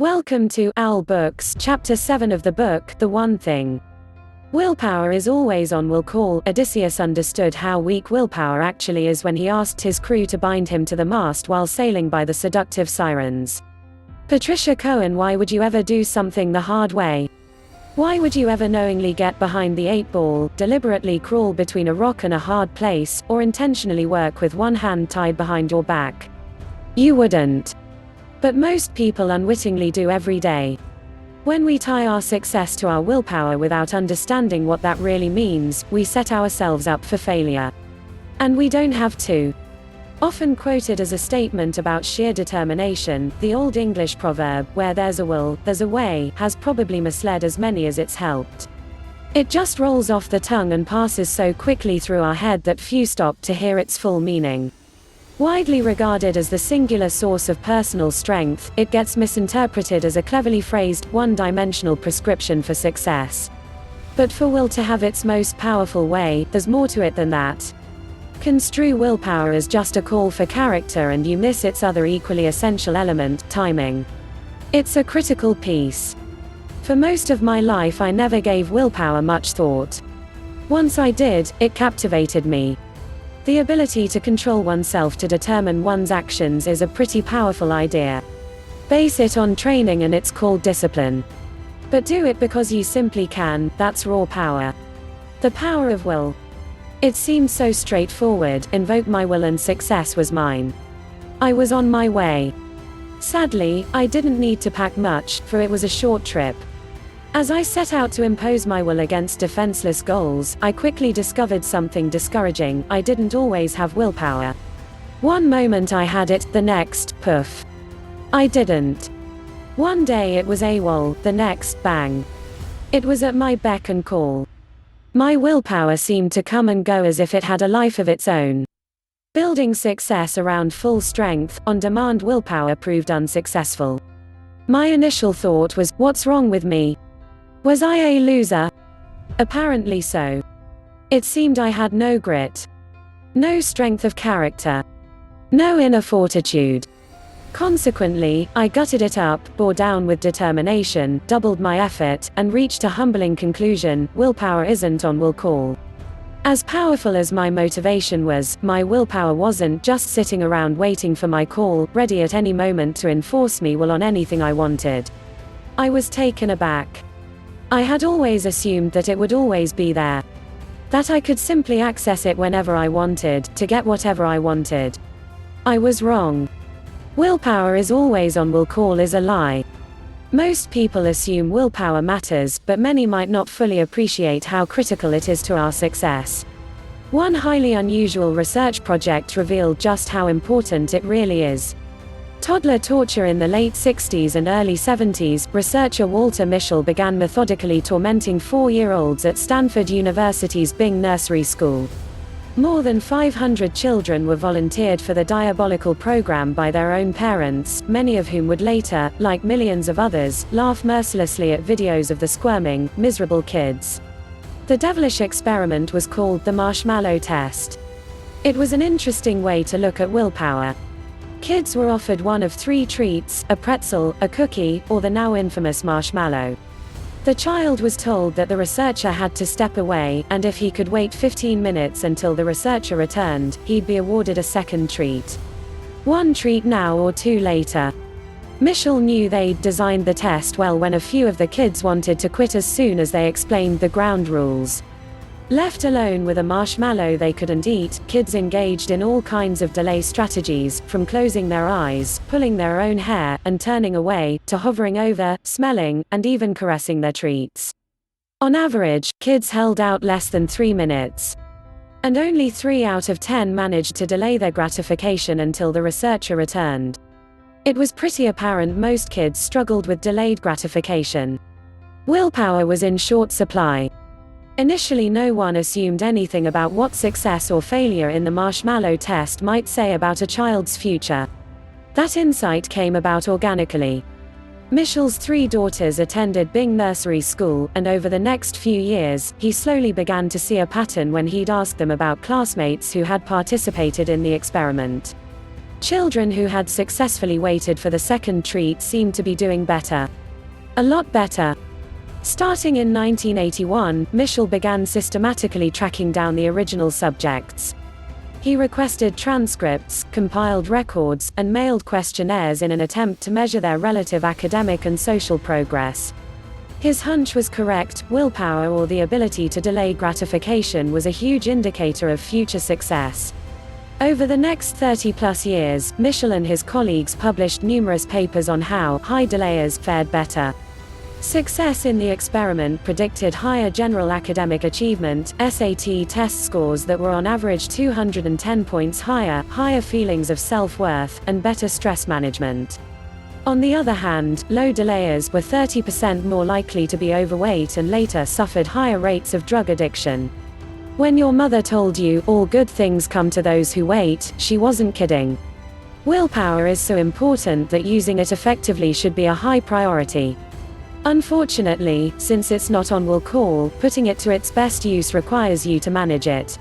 Welcome to Owl Books, Chapter 7 of the book, The One Thing. Willpower is always on will call. Odysseus understood how weak willpower actually is when he asked his crew to bind him to the mast while sailing by the seductive sirens. Patricia Cohen, why would you ever do something the hard way? Why would you ever knowingly get behind the 8-ball, deliberately crawl between a rock and a hard place, or intentionally work with one hand tied behind your back? You wouldn't. But most people unwittingly do every day. When we tie our success to our willpower without understanding what that really means, we set ourselves up for failure. And we don't have to. Often quoted as a statement about sheer determination, the Old English proverb, "Where there's a will, there's a way," has probably misled as many as it's helped. It just rolls off the tongue and passes so quickly through our head that few stop to hear its full meaning. Widely regarded as the singular source of personal strength, it gets misinterpreted as a cleverly phrased, one-dimensional prescription for success. But for will to have its most powerful way, there's more to it than that. Construe willpower as just a call for character and you miss its other equally essential element, timing. It's a critical piece. For most of my life I never gave willpower much thought. Once I did, it captivated me. The ability to control oneself to determine one's actions is a pretty powerful idea. Base it on training and it's called discipline. But do it because you simply can, that's raw power. The power of will. It seemed so straightforward, invoke my will and success was mine. I was on my way. Sadly, I didn't need to pack much, for it was a short trip. As I set out to impose my will against defenseless goals, I quickly discovered something discouraging: I didn't always have willpower. One moment I had it, the next, poof. I didn't. One day it was AWOL, the next, bang. It was at my beck and call. My willpower seemed to come and go as if it had a life of its own. Building success around full strength, on-demand willpower proved unsuccessful. My initial thought was, what's wrong with me? Was I a loser? Apparently so. It seemed I had no grit. No strength of character. No inner fortitude. Consequently, I gutted it up, bore down with determination, doubled my effort, and reached a humbling conclusion: willpower isn't on will call. As powerful as my motivation was, my willpower wasn't just sitting around waiting for my call, ready at any moment to enforce me will on anything I wanted. I was taken aback. I had always assumed that it would always be there. That I could simply access it whenever I wanted, to get whatever I wanted. I was wrong. Willpower is always on will call is a lie. Most people assume willpower matters, but many might not fully appreciate how critical it is to our success. One highly unusual research project revealed just how important it really is. Toddler torture. In the late 60s and early 70s, researcher Walter Mischel began methodically tormenting 4-year-olds at Stanford University's Bing Nursery School. More than 500 children were volunteered for the diabolical program by their own parents, many of whom would later, like millions of others, laugh mercilessly at videos of the squirming, miserable kids. The devilish experiment was called the marshmallow test. It was an interesting way to look at willpower. Kids were offered one of 3 treats: a pretzel, a cookie, or the now infamous marshmallow. The child was told that the researcher had to step away, and if he could wait 15 minutes until the researcher returned, he'd be awarded a second treat. 1 treat now or 2 later. Mischel knew they'd designed the test well when a few of the kids wanted to quit as soon as they explained the ground rules. Left alone with a marshmallow they couldn't eat, kids engaged in all kinds of delay strategies, from closing their eyes, pulling their own hair, and turning away, to hovering over, smelling, and even caressing their treats. On average, kids held out less than 3 minutes. And only 3 out of 10 managed to delay their gratification until the researcher returned. It was pretty apparent most kids struggled with delayed gratification. Willpower was in short supply. Initially no one assumed anything about what success or failure in the marshmallow test might say about a child's future. That insight came about organically. Mischel's 3 daughters attended Bing Nursery School, and over the next few years, he slowly began to see a pattern when he'd ask them about classmates who had participated in the experiment. Children who had successfully waited for the second treat seemed to be doing better. A lot better. Starting in 1981, Michel began systematically tracking down the original subjects. He requested transcripts, compiled records, and mailed questionnaires in an attempt to measure their relative academic and social progress. His hunch was correct: willpower, or the ability to delay gratification, was a huge indicator of future success. Over the next 30-plus years, Michel and his colleagues published numerous papers on how high delayers fared better. Success in the experiment predicted higher general academic achievement, SAT test scores that were on average 210 points higher, higher feelings of self-worth, and better stress management. On the other hand, low delayers were 30% more likely to be overweight and later suffered higher rates of drug addiction. When your mother told you, "All good things come to those who wait," she wasn't kidding. Willpower is so important that using it effectively should be a high priority. Unfortunately, since it's not on will call, putting it to its best use requires you to manage it.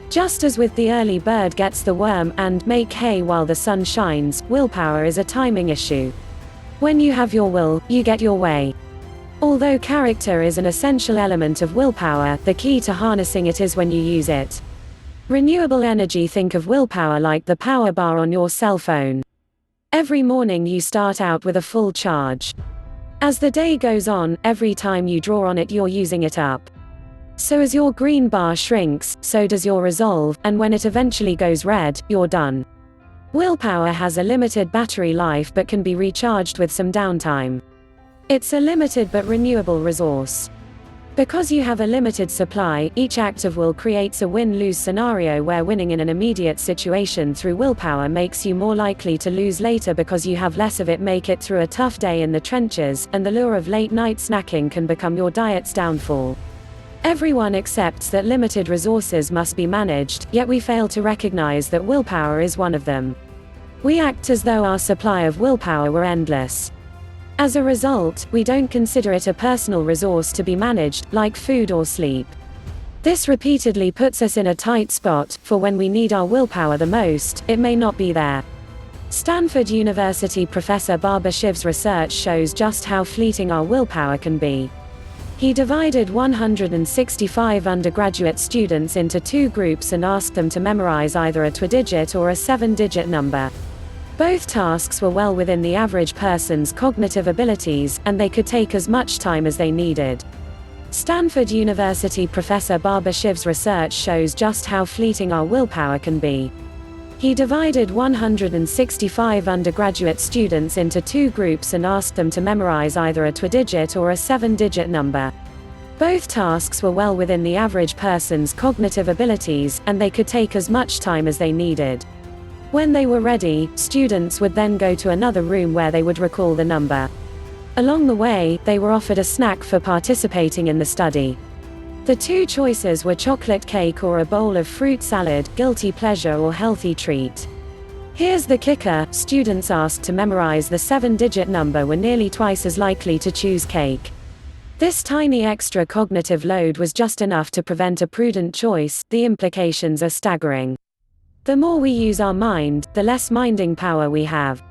Just as with the early bird gets the worm and make hay while the sun shines, willpower is a timing issue. When you have your will, you get your way. Although character is an essential element of willpower, the key to harnessing it is when you use it. Renewable energy: think of willpower like the power bar on your cell phone. Every morning you start out with a full charge. As the day goes on, every time you draw on it you're using it up. So as your green bar shrinks, so does your resolve, and when it eventually goes red, you're done. Willpower has a limited battery life but can be recharged with some downtime. It's a limited but renewable resource. Because you have a limited supply, each act of will creates a win-lose scenario where winning in an immediate situation through willpower makes you more likely to lose later because you have less of it. Make it through a tough day in the trenches, and the lure of late-night snacking can become your diet's downfall. Everyone accepts that limited resources must be managed, yet we fail to recognize that willpower is one of them. We act as though our supply of willpower were endless. As a result, we don't consider it a personal resource to be managed, like food or sleep. This repeatedly puts us in a tight spot, for when we need our willpower the most, it may not be there. Stanford University professor Barbara Shiv's research shows just how fleeting our willpower can be. He divided 165 undergraduate students into two groups and asked them to memorize either a 2-digit or a 7-digit number. Both tasks were well within the average person's cognitive abilities, and they could take as much time as they needed. Stanford University professor Barbara Shiv's research shows just how fleeting our willpower can be. He divided 165 undergraduate students into two groups and asked them to memorize either a 2-digit or a 7-digit number. Both tasks were well within the average person's cognitive abilities, and they could take as much time as they needed. When they were ready, students would then go to another room where they would recall the number. Along the way, they were offered a snack for participating in the study. The two choices were chocolate cake or a bowl of fruit salad, guilty pleasure or healthy treat. Here's the kicker: students asked to memorize the 7-digit number were nearly twice as likely to choose cake. This tiny extra cognitive load was just enough to prevent a prudent choice. The implications are staggering. The more we use our mind, the less minding power we have.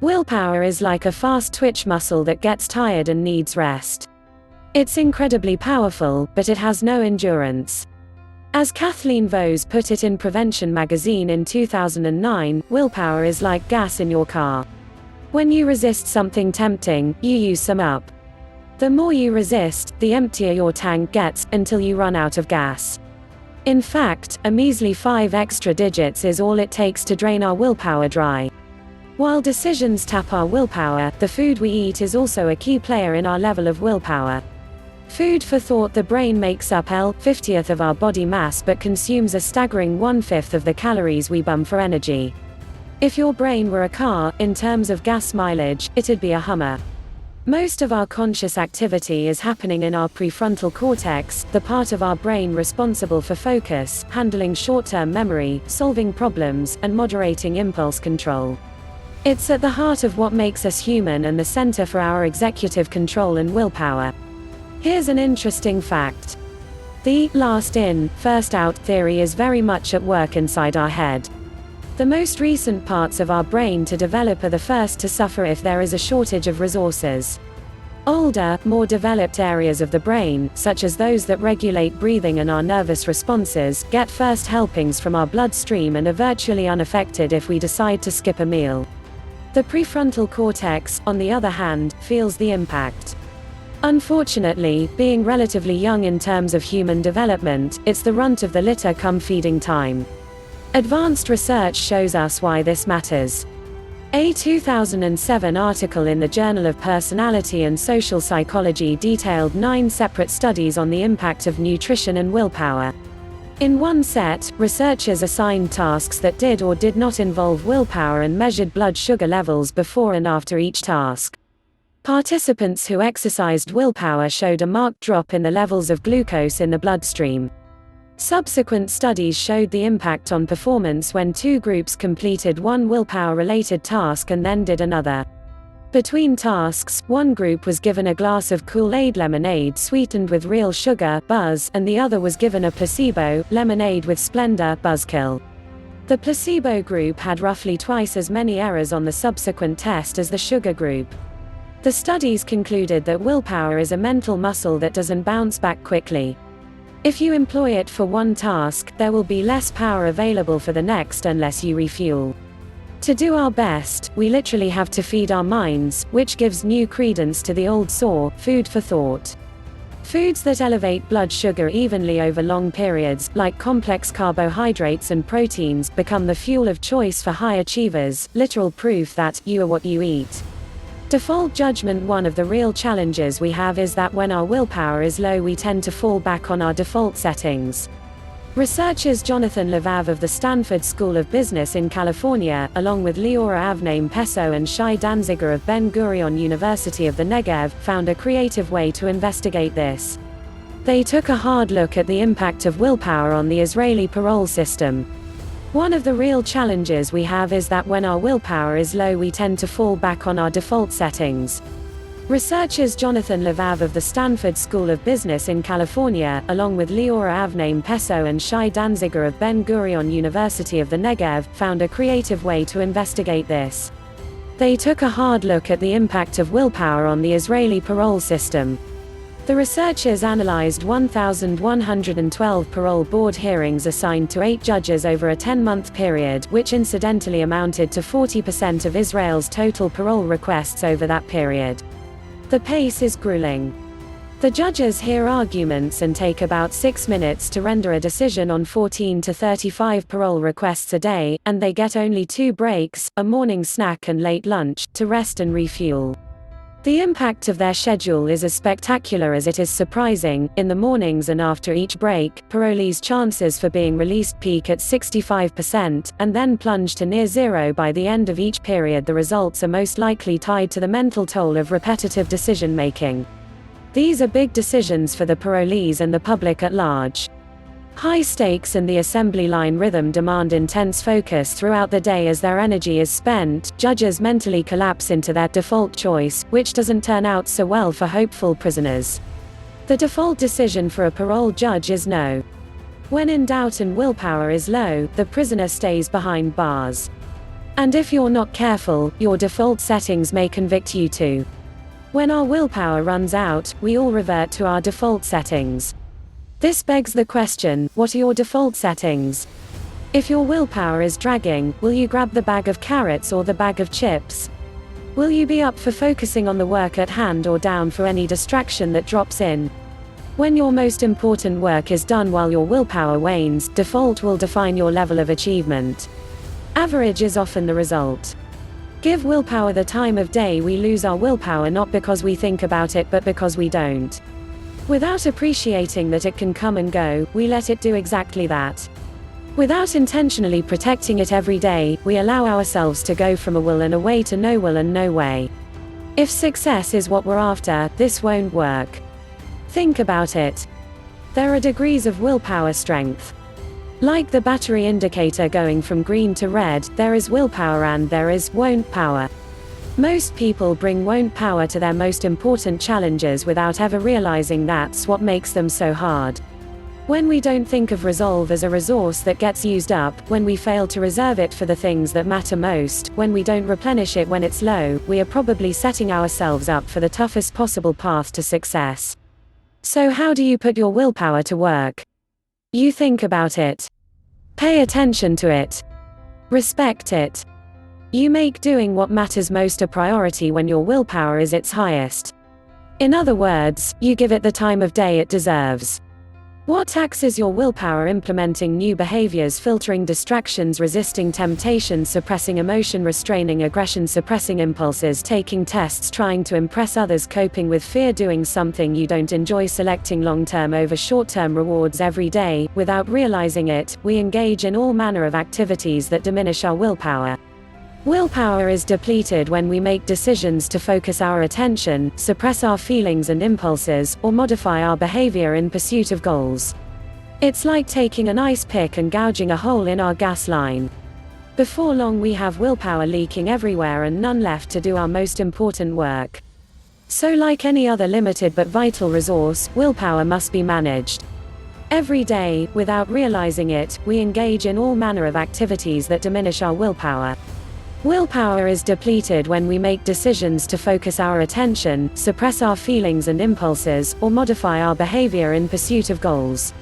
Willpower is like a fast twitch muscle that gets tired and needs rest. It's incredibly powerful, but it has no endurance. As Kathleen Vose put it in Prevention magazine in 2009, willpower is like gas in your car. When you resist something tempting, you use some up. The more you resist, the emptier your tank gets, until you run out of gas. In fact, a measly 5 extra digits is all it takes to drain our willpower dry. While decisions tap our willpower, the food we eat is also a key player in our level of willpower. Food for thought: the brain makes up 50th of our body mass but consumes a staggering 1/5 of the calories we burn for energy. If your brain were a car, in terms of gas mileage, it'd be a Hummer. Most of our conscious activity is happening in our prefrontal cortex, the part of our brain responsible for focus, handling short-term memory, solving problems, and moderating impulse control. It's at the heart of what makes us human and the center for our executive control and willpower. Here's an interesting fact. The last in, first out theory is very much at work inside our head. The most recent parts of our brain to develop are the first to suffer if there is a shortage of resources. Older, more developed areas of the brain, such as those that regulate breathing and our nervous responses, get first helpings from our bloodstream and are virtually unaffected if we decide to skip a meal. The prefrontal cortex, on the other hand, feels the impact. Unfortunately, being relatively young in terms of human development, it's the runt of the litter come feeding time. Advanced research shows us why this matters. A 2007 article in the Journal of Personality and Social Psychology detailed 9 separate studies on the impact of nutrition and willpower. In one set, researchers assigned tasks that did or did not involve willpower and measured blood sugar levels before and after each task. Participants who exercised willpower showed a marked drop in the levels of glucose in the bloodstream. Subsequent studies showed the impact on performance when 2 groups completed one willpower-related task and then did another. Between tasks, one group was given a glass of Kool-Aid lemonade sweetened with real sugar, Buzz, and the other was given a placebo, lemonade with Splendor, Buzzkill. The placebo group had roughly twice as many errors on the subsequent test as the sugar group. The studies concluded that willpower is a mental muscle that doesn't bounce back quickly. If you employ it for one task, there will be less power available for the next unless you refuel. To do our best, we literally have to feed our minds, which gives new credence to the old saw, food for thought. Foods that elevate blood sugar evenly over long periods, like complex carbohydrates and proteins, become the fuel of choice for high achievers, literal proof that you are what you eat. Default judgment. One of the real challenges we have is that when our willpower is low, we tend to fall back on our default settings. Researchers Jonathan Levav of the Stanford School of Business in California, along with Liora Avnaim Peso and Shai Danziger of Ben-Gurion University of the Negev, found a creative way to investigate this. They took a hard look at the impact of willpower on the Israeli parole system. One of the real challenges we have is that when our willpower is low, we tend to fall back on our default settings. Researchers Jonathan Levav of the Stanford School of Business in California, along with Liora Avnaim Peso and Shai Danziger of Ben-Gurion University of the Negev, found a creative way to investigate this. They took a hard look at the impact of willpower on the Israeli parole system. The researchers analyzed 1,112 parole board hearings assigned to 8 judges over a 10-month period, which incidentally amounted to 40% of Israel's total parole requests over that period. The pace is grueling. The judges hear arguments and take about 6 minutes to render a decision on 14 to 35 parole requests a day, and they get only 2 breaks, a morning snack and late lunch, to rest and refuel. The impact of their schedule is as spectacular as it is surprising. In the mornings and after each break, parolees' chances for being released peak at 65%, and then plunge to near zero by the end of each period. The results are most likely tied to the mental toll of repetitive decision-making. These are big decisions for the parolees and the public at large. High stakes and the assembly line rhythm demand intense focus throughout the day. As their energy is spent, judges mentally collapse into their default choice, which doesn't turn out so well for hopeful prisoners. The default decision for a parole judge is no. When in doubt and willpower is low, the prisoner stays behind bars. And if you're not careful, your default settings may convict you too. When our willpower runs out, we all revert to our default settings. This begs the question, what are your default settings? If your willpower is dragging, will you grab the bag of carrots or the bag of chips? Will you be up for focusing on the work at hand or down for any distraction that drops in? When your most important work is done while your willpower wanes, default will define your level of achievement. Average is often the result. Give willpower the time of day. We lose our willpower not because we think about it but because we don't. Without appreciating that it can come and go, we let it do exactly that. Without intentionally protecting it every day, we allow ourselves to go from a will and a way to no will and no way. If success is what we're after, this won't work. Think about it. There are degrees of willpower strength. Like the battery indicator going from green to red, there is willpower and there is won't power. Most people bring won't power to their most important challenges without ever realizing that's what makes them so hard. When we don't think of resolve as a resource that gets used up, when we fail to reserve it for the things that matter most, when we don't replenish it when it's low, we are probably setting ourselves up for the toughest possible path to success. So how do you put your willpower to work? You think about it. Pay attention to it. Respect it. You make doing what matters most a priority when your willpower is its highest. In other words, you give it the time of day it deserves. What taxes your willpower? Implementing new behaviors, filtering distractions, resisting temptation, suppressing emotion, restraining aggression, suppressing impulses, taking tests, trying to impress others, coping with fear, doing something you don't enjoy, selecting long-term over short-term rewards every day. Without realizing it, we engage in all manner of activities that diminish our willpower. Willpower is depleted when we make decisions to focus our attention, suppress our feelings and impulses, or modify our behavior in pursuit of goals. It's like taking an ice pick and gouging a hole in our gas line. Before long we have willpower leaking everywhere and none left to do our most important work. So like any other limited but vital resource, willpower must be managed. Every day, without realizing it, we engage in all manner of activities that diminish our willpower. Willpower is depleted when we make decisions to focus our attention, suppress our feelings and impulses, or modify our behavior in pursuit of goals.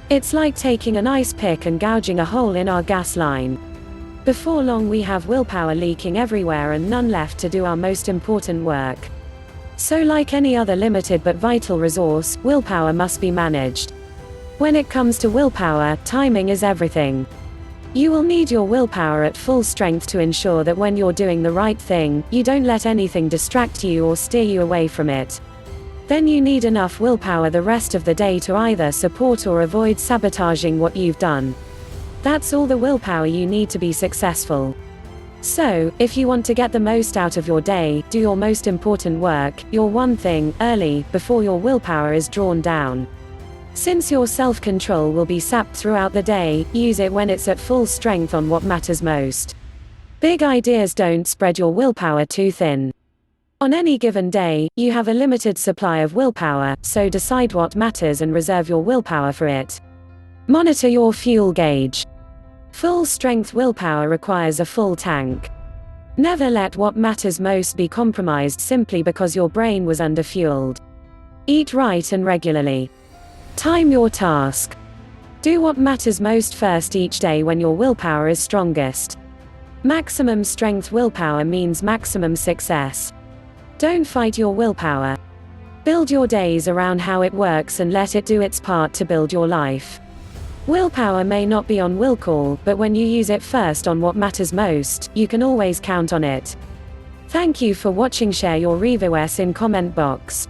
It's like taking an ice pick and gouging a hole in our gas line. Before long we have willpower leaking everywhere and none left to do our most important work. So like any other limited but vital resource, willpower must be managed. When it comes to willpower, timing is everything. You will need your willpower at full strength to ensure that when you're doing the right thing, you don't let anything distract you or steer you away from it. Then you need enough willpower the rest of the day to either support or avoid sabotaging what you've done. That's all the willpower you need to be successful. So, if you want to get the most out of your day, do your most important work, your one thing, early, before your willpower is drawn down. Since your self-control will be sapped throughout the day, use it when it's at full strength on what matters most. Big ideas don't spread your willpower too thin. On any given day, you have a limited supply of willpower, so decide what matters and reserve your willpower for it. Monitor your fuel gauge. Full-strength willpower requires a full tank. Never let what matters most be compromised simply because your brain was underfueled. Eat right and regularly. Time your task. Do what matters most first each day when your willpower is strongest. Maximum strength willpower means maximum success. Don't fight your willpower. Build your days around how it works and let it do its part to build your life. Willpower may not be on will call, but when you use it first on what matters most, you can always count on it. Thank you for watching. Share your reviews in comment box.